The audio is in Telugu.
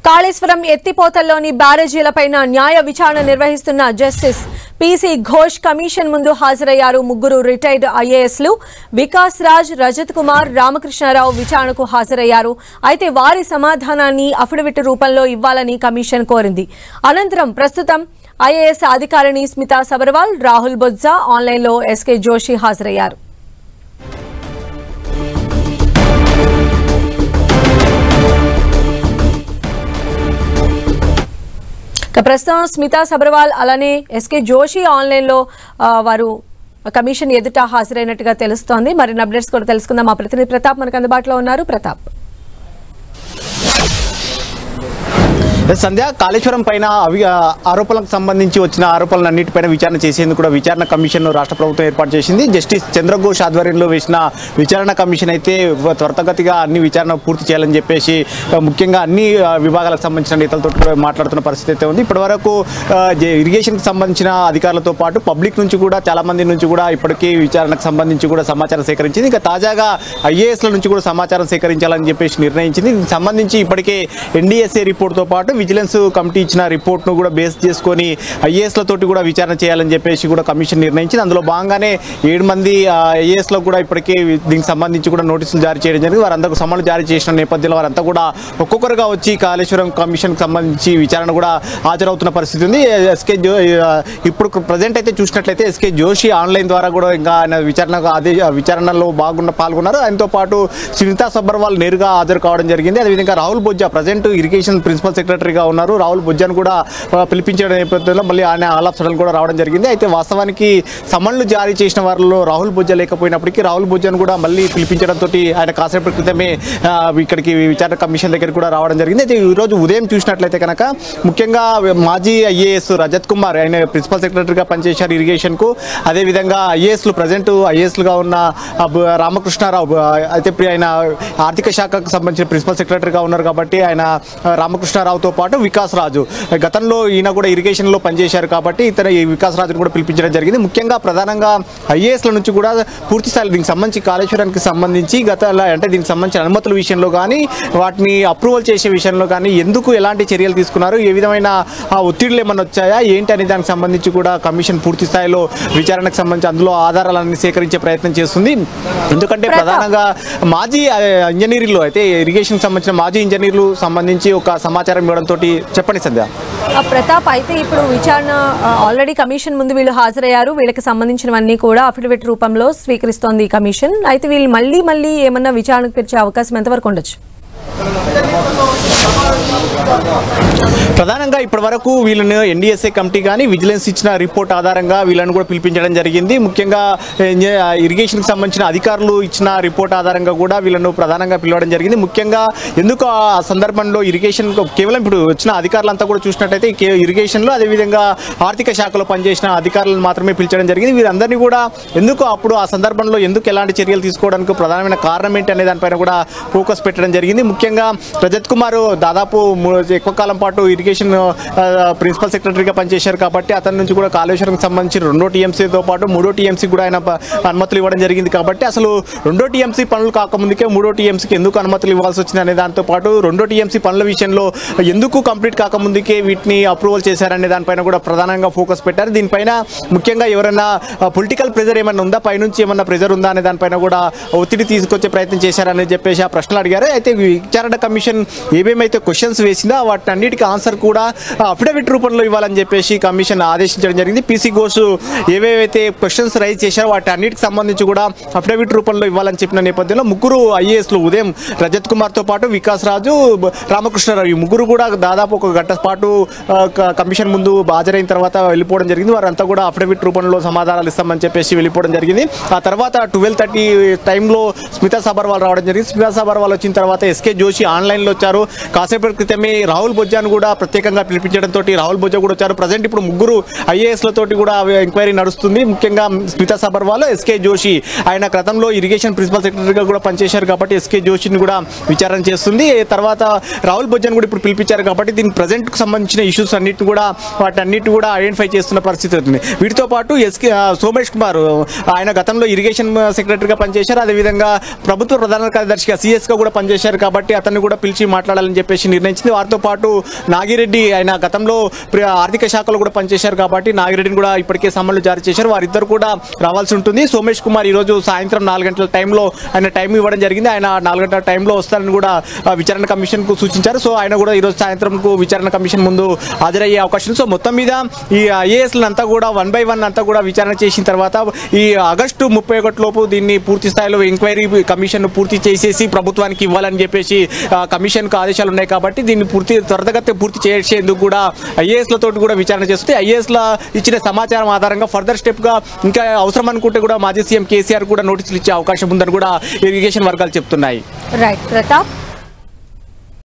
కాళేశ్వరం ఎత్తిపోతల్లోని బ్యారేజీలపైన న్యాయ విచారణ నిర్వహిస్తున్న జస్టిస్ పీసీ ఘోష్ కమిషన్ ముందు హాజరయ్యారు. ముగ్గురు రిటైర్డ్ ఐఏఎస్లు వికాస్ రాజ్, రజత్ కుమార్, రామకృష్ణారావు విచారణకు హాజరయ్యారు. అయితే వారి సమాధానాన్ని అఫిడవిట్ రూపంలో ఇవ్వాలని కమిషన్ కోరింది. అనంతరం ప్రస్తుతం ఐఏఎస్ అధికారిని స్మితా సబర్వాల్, రాహుల్ బొజ్జా, ఆన్లైన్లో ఎస్కే జోషి హాజరయ్యారు. ప్రస్తుతం స్మితా సబర్వాల్ అలానే ఎస్కే జోషి ఆన్లైన్లో వారు కమిషన్ ఎదుట హాజరైనట్టుగా తెలుస్తోంది. మరిన్ని అప్డేట్స్ కూడా తెలుసుకుందాం. మా ప్రతినిధి ప్రతాప్ మనకు అందుబాటులో ఉన్నారు. ప్రతాప్, సంధ్య, కాళేశ్వరం పైన ఆరోపణలకు సంబంధించి వచ్చిన ఆరోపణలన్నిటిపైన విచారణ చేసేందుకు కూడా విచారణ కమిషన్ రాష్ట్ర ప్రభుత్వం ఏర్పాటు చేసింది. జస్టిస్ చంద్రఘోష్ ఆధ్వర్యంలో వేసిన విచారణ కమిషన్ అయితే త్వరితగతిగా అన్ని విచారణ పూర్తి చేయాలని చెప్పేసి ముఖ్యంగా అన్ని విభాగాలకు సంబంధించిన నేతలతో కూడా మాట్లాడుతున్న పరిస్థితి అయితే ఉంది. ఇప్పటివరకు ఇరిగేషన్కి సంబంధించిన అధికారులతో పాటు పబ్లిక్ నుంచి కూడా చాలా మంది నుంచి కూడా ఇప్పటికీ విచారణకు సంబంధించి కూడా సమాచారం సేకరించింది. ఇంకా తాజాగా ఐఏఎస్ల నుంచి కూడా సమాచారం సేకరించాలని చెప్పేసి నిర్ణయించింది. దీనికి సంబంధించి ఇప్పటికే ఎన్డీఎస్ఏ రిపోర్ట్తో పాటు విజిలెన్స్ కమిటీ ఇచ్చిన రిపోర్ట్ను కూడా బేస్ చేసుకొని ఐఏఎస్లతోటి కూడా విచారణ చేయాలని చెప్పేసి కూడా కమిషన్ నిర్ణయించింది. అందులో భాగంగానే 7 మంది ఐఏఎస్లకు కూడా ఇప్పటికే దీనికి సంబంధించి కూడా నోటీసులు జారీ చేయడం జరిగింది. వారందరూ సమన్లు జారీ చేసిన నేపథ్యంలో వారంతా కూడా ఒక్కొక్కరుగా వచ్చి కాళేశ్వరం కమిషన్కి సంబంధించి విచారణ కూడా హాజరవుతున్న పరిస్థితి ఉంది. ఇప్పుడు ప్రజెంట్ అయితే చూసినట్లయితే ఎస్కే జోషి ఆన్లైన్ ద్వారా కూడా ఇంకా ఆయన విచారణలో పాల్గొన్నారు. ఆయనతో పాటు స్మితా సబర్వాల్ నేరుగా హాజరు కావడం జరిగింది. అదేవిధంగా Rahul Bojja present irrigation principal సెక్రటరీగా ఉన్నారు. రాహుల్ బొజ్జాను కూడా పిలిపించే నేపథ్యంలో మళ్ళీ ఆయన ఆల్ ఆఫ్ సడన్ కూడా రావడం జరిగింది. అయితే వాస్తవానికి సమన్లు జారీ చేసిన వారిలో రాహుల్ బొజ్జా లేకపోయినప్పటికీ రాహుల్ బొజ్జాను కూడా మళ్ళీ పిలిపించడంతో ఆయన కాసేపటి క్రితమే ఇక్కడికి విచారణ కమిషన్ దగ్గరికి కూడా రావడం జరిగింది. అయితే ఈరోజు ఉదయం చూసినట్లయితే కనుక ముఖ్యంగా మాజీ ఐఏఎస్ రజత్ కుమార్, ఆయన ప్రిన్సిపల్ సెక్రటరీగా పనిచేశారు ఇరిగేషన్కు. అదేవిధంగా ఐఏఎస్లు ప్రజెంట్ ఐఏఎస్లుగా ఉన్న రామకృష్ణారావు, అయితే ఆయన ఆర్థిక శాఖకు సంబంధించిన ప్రిన్సిపల్ సెక్రటరీగా ఉన్నారు కాబట్టి ఆయన రామకృష్ణారావుతో పాటు వికాస్ రాజు, గతంలో ఈయన కూడా ఇరిగేషన్లో పనిచేశారు కాబట్టి ఈ వికాస్ రాజును కూడా పిలిపించడం జరిగింది. ముఖ్యంగా ప్రధానంగా ఐఏఎస్ల నుంచి కూడా పూర్తి స్థాయిలో దీనికి సంబంధించి కాళేశ్వరానికి సంబంధించి అంటే దీనికి సంబంధించిన అనుమతుల విషయంలో కానీ వాటిని అప్రూవల్ చేసే విషయంలో కానీ ఎందుకు ఎలాంటి చర్యలు తీసుకున్నారు, ఏ విధమైన ఒత్తిడులు ఏమన్నా వచ్చాయా ఏంటి అనే దానికి సంబంధించి కూడా కమిషన్ పూర్తి స్థాయిలో విచారణకు సంబంధించి అందులో ఆధారాలన్నీ సేకరించే ప్రయత్నం చేస్తుంది. ఎందుకంటే ప్రధానంగా మాజీ ఇంజనీర్లు, అయితే ఇరిగేషన్ సంబంధించిన మాజీ ఇంజనీర్లు సంబంధించి ఒక సమాచారం ఇవ్వడంతో చెప్పండి సంధ్య. ప్రతాప్, అయితే ఇప్పుడు విచారణ ఆల్రెడీ కమిషన్ ముందు వీళ్ళు హాజరయ్యారు. వీళ్ళకి సంబంధించినవన్నీ కూడా అఫిడవిట్ రూపంలో స్వీకరిస్తోంది ఈ కమిషన్. అయితే వీళ్ళు మళ్ళీ ఏమన్నా విచారణకు తెచ్చే అవకాశం ఎంతవరకు ఉండొచ్చు? ప్రధానంగా ఇప్పటి వరకు వీళ్ళని ఎన్డీఎస్ఏ కమిటీ కానీ విజిలెన్స్ ఇచ్చిన రిపోర్ట్ ఆధారంగా వీళ్ళని కూడా పిలిపించడం జరిగింది. ముఖ్యంగా ఇరిగేషన్కి సంబంధించిన అధికారులు ఇచ్చిన రిపోర్ట్ ఆధారంగా కూడా వీళ్ళను ప్రధానంగా పిలవడం జరిగింది. ముఖ్యంగా ఎందుకు ఆ సందర్భంలో ఇరిగేషన్ కేవలం ఇప్పుడు వచ్చిన అధికారులంతా కూడా చూసినట్టయితే ఇరిగేషన్లో అదేవిధంగా ఆర్థిక శాఖలో పనిచేసిన అధికారులను మాత్రమే పిలిచడం జరిగింది. వీరందరినీ కూడా ఎందుకు అప్పుడు ఆ సందర్భంలో ఎందుకు ఎలాంటి చర్యలు తీసుకోవడానికి ప్రధానమైన కారణం ఏంటి అనే దానిపైన కూడా ఫోకస్ పెట్టడం జరిగింది. ముఖ్యంగా రజత్ కుమార్ దాదాపు ఎక్కువ కాలం పాటు ఇరిగేషన్ ప్రిన్సిపల్ సెక్రటరీగా పనిచేశారు కాబట్టి అతని నుంచి కూడా కాళేశ్వరంకి సంబంధించి 2వ టీఎంసీతో పాటు 3వ టీఎంసీ కూడా ఆయన అనుమతులు ఇవ్వడం జరిగింది. కాబట్టి అసలు 2వ టీఎంసీ పనులు కాకముందుకే 3వ టీఎంసీకి ఎందుకు అనుమతులు ఇవ్వాల్సి వచ్చింది అనే దాంతో పాటు 2వ టీఎంసీ పనుల విషయంలో ఎందుకు కంప్లీట్ కాకముందుకే వీటిని అప్రూవల్ చేశారనే దానిపైన కూడా ప్రధానంగా ఫోకస్ పెట్టారు. దీనిపైన ముఖ్యంగా ఎవరైనా పొలిటికల్ ప్రెజర్ ఏమైనా ఉందా, పైనుంచి ఏమన్నా ప్రెజర్ ఉందా అనే దానిపైన కూడా ఒత్తిడి తీసుకొచ్చే ప్రయత్నం చేశారని చెప్పేసి ఆ ప్రశ్నలు అడిగారు. అయితే విచారణ కమిషన్ ఏమేమైతే క్వశ్చన్స్ వేసిందో వాటి అన్నిటికీ ఆన్సర్ కూడా అఫిడవిట్ రూపంలో ఇవ్వాలని చెప్పేసి కమిషన్ ఆదేశించడం జరిగింది. పీసీ ఘోష్ ఏవేవైతే క్వశ్చన్స్ రైజ్ చేశారో వాటి అన్నిటికి సంబంధించి కూడా అఫిడవిట్ రూపంలో ఇవ్వాలని చెప్పిన నేపథ్యంలో ముగ్గురు ఐఏఎస్లు ఉదయం రజత్ కుమార్తో పాటు వికాస్ రాజు, రామకృష్ణారావు ఈ ముగ్గురు కూడా దాదాపు ఒక గంట పాటు కమిషన్ ముందు హాజరైన తర్వాత వెళ్ళిపోవడం జరిగింది. వారంతా కూడా అఫిడవిట్ రూపంలో సమాధానాలు ఇస్తామని చెప్పేసి వెళ్ళిపోవడం జరిగింది. ఆ తర్వాత 12:30 టైంలో స్మితా సబర్వాల్ రావడం జరిగింది. స్మితా సబర్వాల్ వచ్చిన తర్వాత ఎస్కే జోషి ఆన్లైన్లో వచ్చారు. కాసేపటి క్రితమే రాహుల్ బొజ్జాను కూడా ప్రత్యేకంగా పిలిపించడంతో రాహుల్ బొజ్జా కూడా వచ్చారు. ప్రజెంట్ ఇప్పుడు ముగ్గురు ఐఏఎస్లతోటి కూడా ఎంక్వైరీ నడుస్తుంది. ముఖ్యంగా స్మితా సబర్వాల్, ఎస్కే జోషి ఆయన గతంలో ఇరిగేషన్ ప్రిన్సిపల్ సెక్రటరీగా కూడా పనిచేశారు కాబట్టి ఎస్కే జోషిని కూడా విచారణ చేస్తుంది. తర్వాత రాహుల్ బొజ్జాను కూడా ఇప్పుడు పిలిపించారు కాబట్టి దీనికి ప్రజెంట్కి సంబంధించిన ఇష్యూస్ అన్నిటి కూడా ఐడెంటిఫై చేస్తున్న పరిస్థితి అవుతుంది. వీటితో పాటు సోమేష్ కుమార్ ఆయన గతంలో ఇరిగేషన్ సెక్రటరీగా పనిచేశారు. అదేవిధంగా ప్రభుత్వ ప్రధాన కార్యదర్శిగా సిఎస్గా కూడా పనిచేశారు కాబట్టి అతన్ని కూడా పిలిచి మాట్లాడాలని చెప్పేసి నిర్ణయించింది. వారితో వారితో పాటు నాగిరెడ్డి ఆయన గతంలో ఆర్థిక శాఖలో కూడా పనిచేశారు కాబట్టి నాగిరెడ్డిని కూడా ఇప్పటికే సమన్లు జారీ చేశారు. వారిద్దరు కూడా రావాల్సి ఉంటుంది. సోమేష్ కుమార్ ఈరోజు సాయంత్రం 4 గంటల టైంలో ఆయన టైం ఇవ్వడం జరిగింది. ఆయన 4 గంటల టైంలో వస్తారని కూడా విచారణ కమిషన్కు సూచించారు. సో ఆయన కూడా ఈరోజు సాయంత్రంకు విచారణ కమిషన్ ముందు హాజరయ్యే అవకాశం ఉంది. సో మొత్తం మీద ఈ ఐఏఎస్లంతా కూడా 1 by 1 అంతా కూడా విచారణ చేసిన తర్వాత ఈ ఆగస్టు 31 లోపు దీన్ని పూర్తి స్థాయిలో ఎంక్వైరీ కమిషన్ పూర్తి చేసేసి ప్రభుత్వానికి ఇవ్వాలని చెప్పేసి కమిషన్కు ఆదేశాలు ఉన్నాయి. కాబట్టి దీన్ని త్వరితగతిన పూర్తి చేసేందుకు కూడా ఐఏఎస్లతో కూడా విచారణ చేస్తుంది. ఐఏఎస్ల ఇచ్చిన సమాచారం ఆధారంగా ఫర్దర్ స్టెప్గా ఇంకా అవసరం అనుకుంటే కూడా మాజీ సీఎం కేసీఆర్ కూడా నోటీసులు ఇచ్చే అవకాశం ఉందని కూడా ఇరిగేషన్ వర్గాలు చెప్తున్నాయి. రైట్ ప్రతాప్.